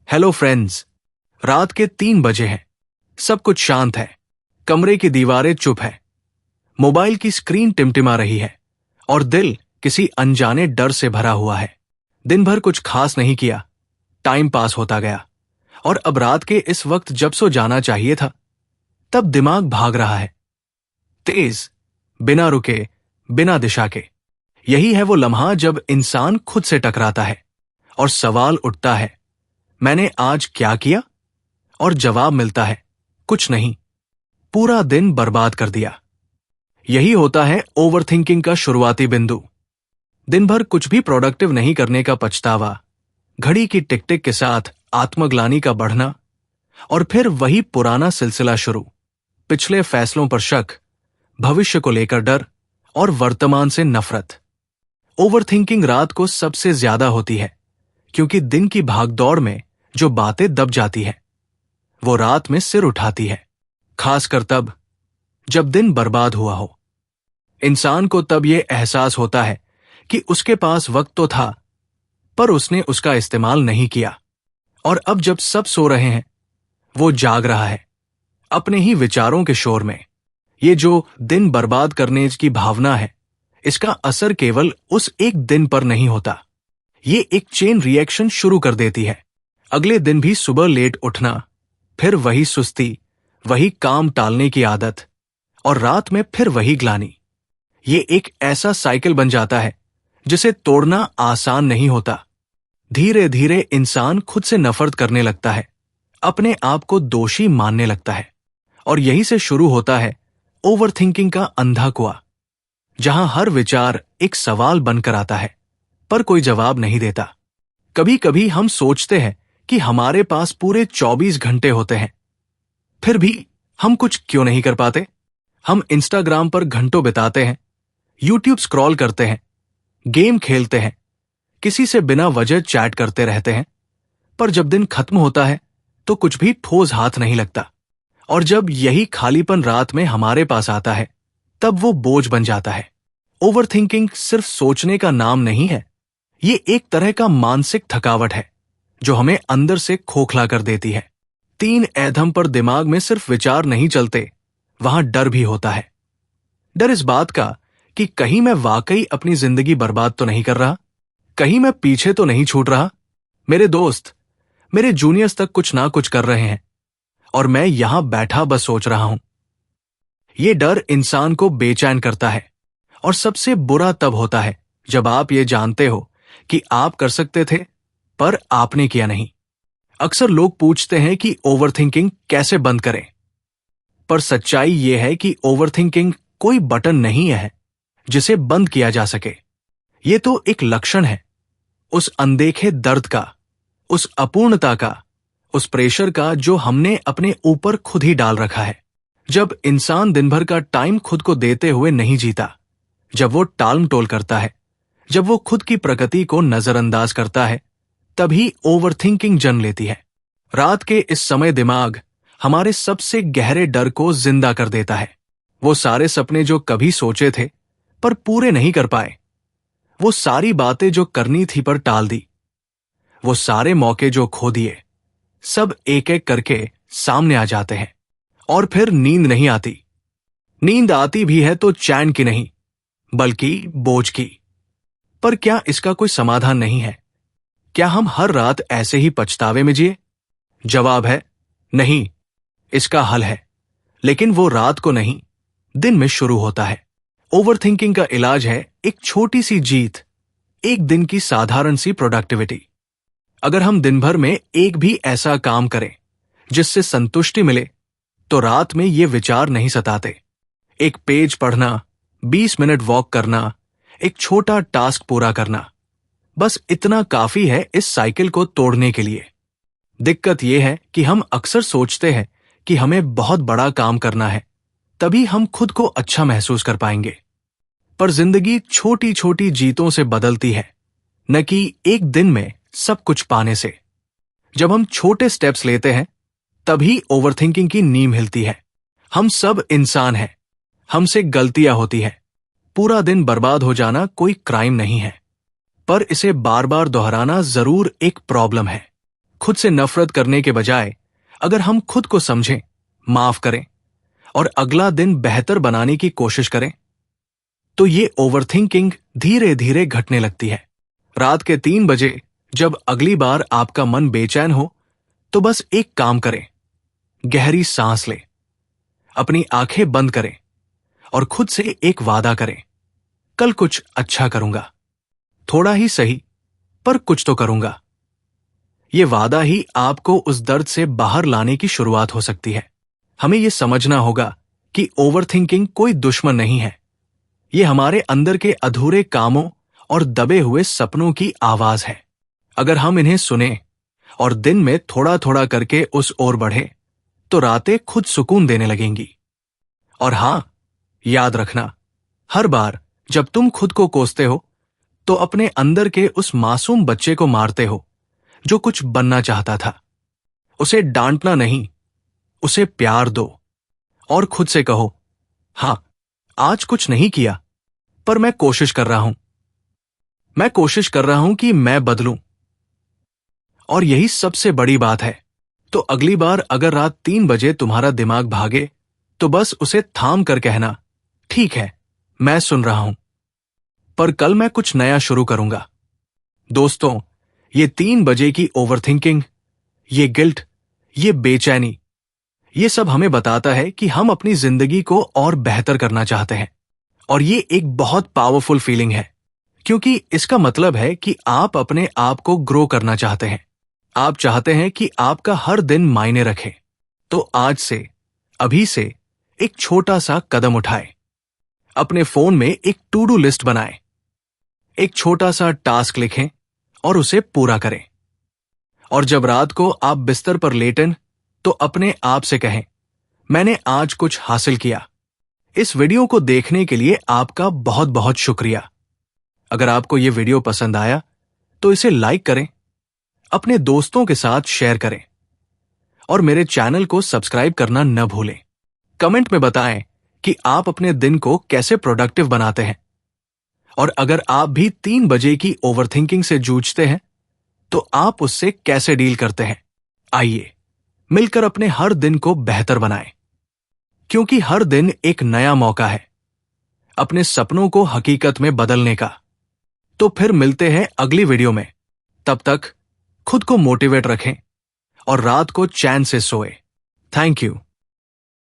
Hello friends. रात के 3 बजे हैं। सब कुछ शांत है। कमरे की दीवारें चुप है। मोबाइल की स्क्रीन टिमटिमा रही है और दिल किसी अनजाने डर से भरा हुआ है। दिन भर कुछ खास नहीं किया। टाइम पास होता गया और अब रात के इस वक्त जब सो जाना चाहिए था, तब दिमाग भाग रहा है, तेज, बिना रुके, बिना दिशा के। यही है वो लम्हा जब इंसान खुद से टकराता है और सवाल उठता है, मैंने आज क्या किया? और जवाब मिलता है, कुछ नहीं। पूरा दिन बर्बाद कर दिया। यही होता है ओवरथिंकिंग का शुरुआती बिंदु। दिन भर कुछ भी प्रोडक्टिव नहीं करने का पछतावा, घड़ी की टिक टिक के साथ आत्मग्लानि का बढ़ना और फिर वही पुराना सिलसिला शुरू। पिछले फैसलों पर शक, भविष्य को लेकर डर और वर्तमान से नफरत। ओवरथिंकिंग रात को सबसे ज्यादा होती है क्योंकि दिन की भागदौड़ में जो बातें दब जाती है वो रात में सिर उठाती है, खासकर तब जब दिन बर्बाद हुआ हो। इंसान को तब ये एहसास होता है कि उसके पास वक्त तो था, पर उसने उसका इस्तेमाल नहीं किया। और अब जब सब सो रहे हैं, वो जाग रहा है अपने ही विचारों के शोर में। ये जो दिन बर्बाद करने की भावना है, इसका असर केवल उस एक दिन पर नहीं होता। ये एक चेन रिएक्शन शुरू कर देती है। अगले दिन भी सुबह लेट उठना, फिर वही सुस्ती, वही काम टालने की आदत और रात में फिर वही ग्लानि। ये एक ऐसा साइकिल बन जाता है जिसे तोड़ना आसान नहीं होता। धीरे धीरे इंसान खुद से नफरत करने लगता है, अपने आप को दोषी मानने लगता है और यही से शुरू होता है ओवरथिंकिंग का अंधा कुआं, जहां हर विचार एक सवाल बनकर आता है पर कोई जवाब नहीं देता। कभी कभी हम सोचते हैं कि हमारे पास पूरे 24 घंटे होते हैं, फिर भी हम कुछ क्यों नहीं कर पाते। हम इंस्टाग्राम पर घंटों बिताते हैं, यूट्यूब स्क्रॉल करते हैं, गेम खेलते हैं, किसी से बिना वजह चैट करते रहते हैं, पर जब दिन खत्म होता है तो कुछ भी ठोस हाथ नहीं लगता। और जब यही खालीपन रात में हमारे पास आता है, तब वो बोझ बन जाता है। ओवरथिंकिंग सिर्फ सोचने का नाम नहीं है, ये एक तरह का मानसिक थकावट है जो हमें अंदर से खोखला कर देती है। 3 ऐधम पर दिमाग में सिर्फ विचार नहीं चलते, वहां डर भी होता है। डर इस बात का कि कहीं मैं वाकई अपनी जिंदगी बर्बाद तो नहीं कर रहा, कहीं मैं पीछे तो नहीं छूट रहा। मेरे दोस्त, मेरे जूनियर्स तक कुछ ना कुछ कर रहे हैं और मैं यहां बैठा बस सोच रहा हूं। ये डर इंसान को बेचैन करता है और सबसे बुरा तब होता है जब आप ये जानते हो कि आप कर सकते थे पर आपने किया नहीं। अक्सर लोग पूछते हैं कि ओवरथिंकिंग कैसे बंद करें, पर सच्चाई यह है कि ओवरथिंकिंग कोई बटन नहीं है जिसे बंद किया जा सके। ये तो एक लक्षण है उस अनदेखे दर्द का, उस अपूर्णता का, उस प्रेशर का जो हमने अपने ऊपर खुद ही डाल रखा है। जब इंसान दिन भर का टाइम खुद को देते हुए नहीं जीता, जब वो टालमटोल करता है, जब वो खुद की प्रगति को नजरअंदाज करता है, तभी ओवरथिंकिंग जन्म लेती है। रात के इस समय दिमाग हमारे सबसे गहरे डर को जिंदा कर देता है। वो सारे सपने जो कभी सोचे थे पर पूरे नहीं कर पाए, वो सारी बातें जो करनी थी पर टाल दी, वो सारे मौके जो खो दिए, सब एक एक करके सामने आ जाते हैं। और फिर नींद नहीं आती। नींद आती भी है तो चैन की नहीं, बल्कि बोझ की। पर क्या इसका कोई समाधान नहीं है? क्या हम हर रात ऐसे ही पछतावे में जिए? जवाब है नहीं। इसका हल है, लेकिन वो रात को नहीं, दिन में शुरू होता है। ओवरथिंकिंग का इलाज है एक छोटी सी जीत, एक दिन की साधारण सी प्रोडक्टिविटी। अगर हम दिन भर में एक भी ऐसा काम करें जिससे संतुष्टि मिले, तो रात में ये विचार नहीं सताते। एक पेज पढ़ना, 20 मिनट वॉक करना, एक छोटा टास्क पूरा करना, बस इतना काफी है इस साइकिल को तोड़ने के लिए। दिक्कत यह है कि हम अक्सर सोचते हैं कि हमें बहुत बड़ा काम करना है, तभी हम खुद को अच्छा महसूस कर पाएंगे। पर जिंदगी छोटी छोटी जीतों से बदलती है, न कि एक दिन में सब कुछ पाने से। जब हम छोटे स्टेप्स लेते हैं, तभी ओवरथिंकिंग की नींव हिलती है। हम सब इंसान हैं, हमसे गलतियां होती हैं। पूरा दिन बर्बाद हो जाना कोई क्राइम नहीं है, पर इसे बार बार दोहराना जरूर एक प्रॉब्लम है। खुद से नफरत करने के बजाय अगर हम खुद को समझें, माफ करें और अगला दिन बेहतर बनाने की कोशिश करें, तो ये ओवरथिंकिंग धीरे धीरे घटने लगती है। रात के 3 बजे जब अगली बार आपका मन बेचैन हो, तो बस एक काम करें, गहरी सांस लें, अपनी आंखें बंद करें और खुद से एक वादा करें, कल कुछ अच्छा करूंगा, थोड़ा ही सही पर कुछ तो करूंगा। ये वादा ही आपको उस दर्द से बाहर लाने की शुरुआत हो सकती है। हमें यह समझना होगा कि ओवरथिंकिंग कोई दुश्मन नहीं है। ये हमारे अंदर के अधूरे कामों और दबे हुए सपनों की आवाज है। अगर हम इन्हें सुने और दिन में थोड़ा थोड़ा करके उस ओर बढ़े, तो रातें खुद सुकून देने लगेंगी। और हां, याद रखना, हर बार जब तुम खुद को कोसते हो, तो अपने अंदर के उस मासूम बच्चे को मारते हो जो कुछ बनना चाहता था। उसे डांटना नहीं, उसे प्यार दो और खुद से कहो, हां, आज कुछ नहीं किया, पर मैं कोशिश कर रहा हूं। मैं कोशिश कर रहा हूं कि मैं बदलूं। और यही सबसे बड़ी बात है। तो अगली बार अगर रात 3 बजे तुम्हारा दिमाग भागे, तो बस उसे थाम कर कहना, ठीक है, मैं सुन रहा हूं, पर कल मैं कुछ नया शुरू करूंगा। दोस्तों, ये 3 बजे की ओवरथिंकिंग, ये गिल्ट, ये बेचैनी, ये सब हमें बताता है कि हम अपनी जिंदगी को और बेहतर करना चाहते हैं। और ये एक बहुत पावरफुल फीलिंग है, क्योंकि इसका मतलब है कि आप अपने आप को ग्रो करना चाहते हैं। आप चाहते हैं कि आपका हर दिन मायने रखे। तो आज से, अभी से एक छोटा सा कदम उठाएं। अपने फोन में एक टू डू लिस्ट बनाएं, एक छोटा सा टास्क लिखें और उसे पूरा करें। और जब रात को आप बिस्तर पर लेटें, तो अपने आप से कहें, मैंने आज कुछ हासिल किया। इस वीडियो को देखने के लिए आपका बहुत बहुत शुक्रिया। अगर आपको यह वीडियो पसंद आया, तो इसे लाइक करें, अपने दोस्तों के साथ शेयर करें और मेरे चैनल को सब्सक्राइब करना न भूलें। कमेंट में बताएं कि आप अपने दिन को कैसे प्रोडक्टिव बनाते हैं। और अगर आप भी 3 बजे की ओवरथिंकिंग से जूझते हैं, तो आप उससे कैसे डील करते हैं। आइए मिलकर अपने हर दिन को बेहतर बनाएं, क्योंकि हर दिन एक नया मौका है अपने सपनों को हकीकत में बदलने का। तो फिर मिलते हैं अगली वीडियो में। तब तक खुद को मोटिवेट रखें और रात को चैन से सोएं। Thank you.